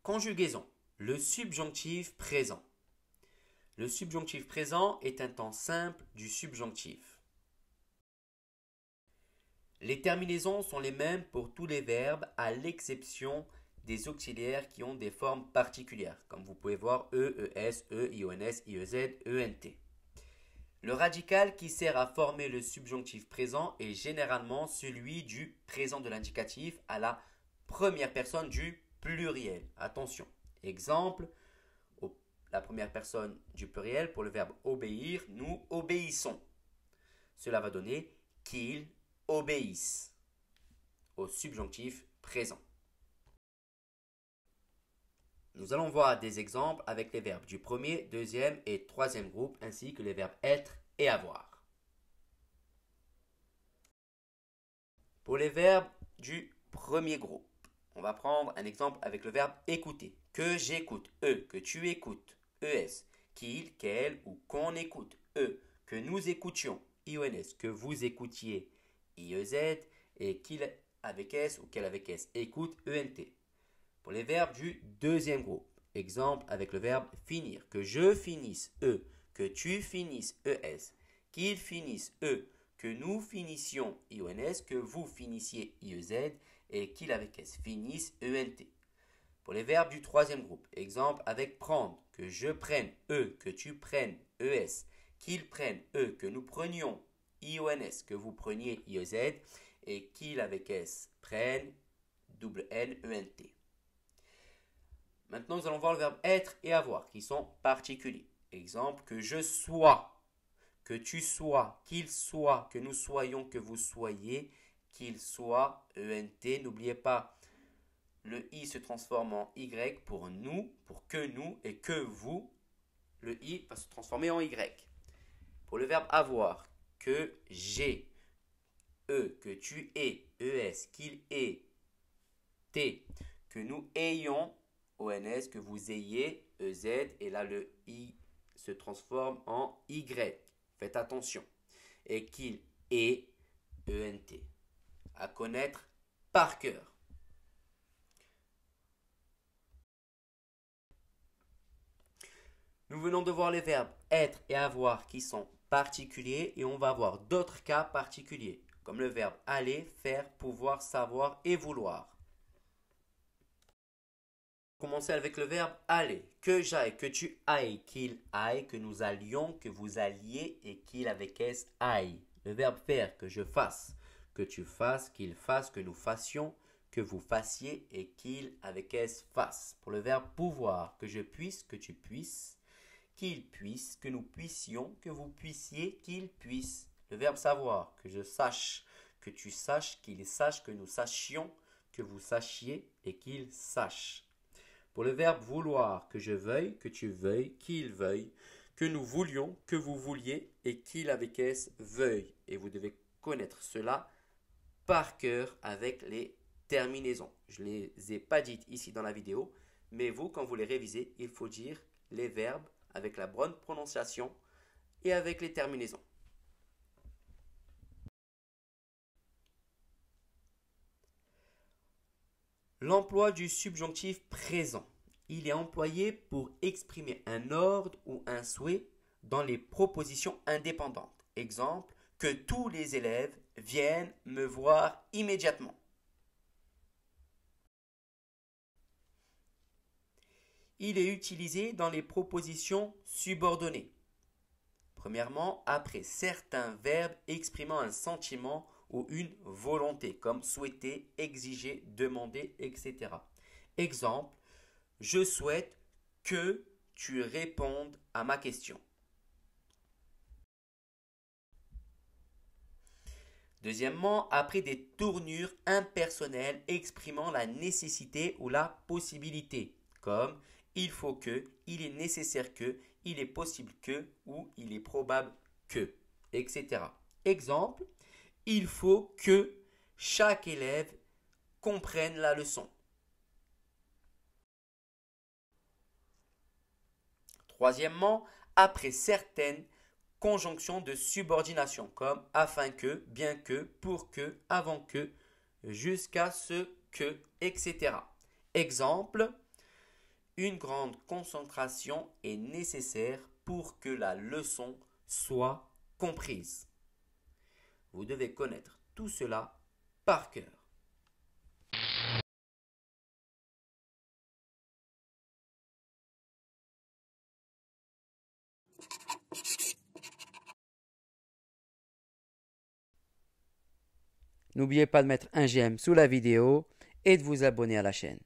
Conjugaison. Le subjonctif présent. Le subjonctif présent est un temps simple du subjonctif. Les terminaisons sont les mêmes pour tous les verbes à l'exception des auxiliaires qui ont des formes particulières, comme vous pouvez voir e, es, ions, iez, ent. Le radical qui sert à former le subjonctif présent est généralement celui du présent de l'indicatif à la première personne du pluriel. Attention. Exemple, la première personne du pluriel pour le verbe obéir, nous obéissons. Cela va donner qu'ils obéissent au subjonctif présent. Nous allons voir des exemples avec les verbes du premier, deuxième et troisième groupe, ainsi que les verbes être et avoir. Pour les verbes du premier groupe, on va prendre un exemple avec le verbe écouter. Que j'écoute, que tu écoutes, es, qu'il, qu'elle ou qu'on écoute, que nous écoutions, ions, que vous écoutiez, iez, et qu'il avec s ou qu'elle avec s écoute, ent. Pour les verbes du deuxième groupe, exemple avec le verbe finir, que je finisse, que tu finisses, es, qu'ils finissent, que nous finissions, ions, que vous finissiez, iez, et qu'il avec s finisse, ent. Pour les verbes du troisième groupe, exemple avec prendre, que je prenne, que tu prennes, es, qu'ils prennent, que nous prenions, ions, que vous preniez, iez, et qu'ils avec s prennent, n, ent. Maintenant, nous allons voir le verbe être et avoir qui sont particuliers. Exemple, que je sois, que tu sois, qu'il soit, que nous soyons, que vous soyez, qu'il soit, ent. N'oubliez pas, le i se transforme en y pour nous, pour que nous et que vous. Le i va se transformer en y. Pour le verbe avoir, que j'ai, que tu aies, es, qu'il ait, t, que nous ayons, ons, que vous ayez, ez, et là le i se transforme en y. Faites attention. Et qu'il ait, ent. À connaître par cœur. Nous venons de voir les verbes être et avoir qui sont particuliers et on va voir d'autres cas particuliers, comme le verbe aller, faire, pouvoir, savoir et vouloir. Commencer avec le verbe aller. Que j'aille, que tu ailles, qu'il aille, que nous allions, que vous alliez et qu'il avec s aille. Le verbe faire, que je fasse, que tu fasses, qu'il fasse, que nous fassions, que vous fassiez et qu'il avec s fasse. Pour le verbe pouvoir, que je puisse, que tu puisses, qu'il puisse, que nous puissions, que vous puissiez, qu'il puisse. Le verbe savoir, que je sache, que tu saches, qu'il sache, que nous sachions, que vous sachiez et qu'il sache. Pour le verbe vouloir, que je veuille, que tu veuilles, qu'il veuille, que nous voulions, que vous vouliez et qu'il avec s veuille. Et vous devez connaître cela par cœur avec les terminaisons. Je ne les ai pas dites ici dans la vidéo, mais vous, quand vous les révisez, il faut dire les verbes avec la bonne prononciation et avec les terminaisons. L'emploi du subjonctif présent. Il est employé pour exprimer un ordre ou un souhait dans les propositions indépendantes. Exemple, que tous les élèves viennent me voir immédiatement. Il est utilisé dans les propositions subordonnées. Premièrement, après certains verbes exprimant un sentiment ou une volonté, comme souhaiter, exiger, demander, etc. Exemple, je souhaite que tu répondes à ma question. Deuxièmement, après des tournures impersonnelles exprimant la nécessité ou la possibilité, comme il faut que, il est nécessaire que, il est possible que ou il est probable que, etc. Exemple, il faut que chaque élève comprenne la leçon. Troisièmement, après certaines conjonctions de subordination comme afin que, bien que, pour que, avant que, jusqu'à ce que, etc. Exemple, une grande concentration est nécessaire pour que la leçon soit comprise. Vous devez connaître tout cela par cœur. N'oubliez pas de mettre un j'aime sous la vidéo et de vous abonner à la chaîne.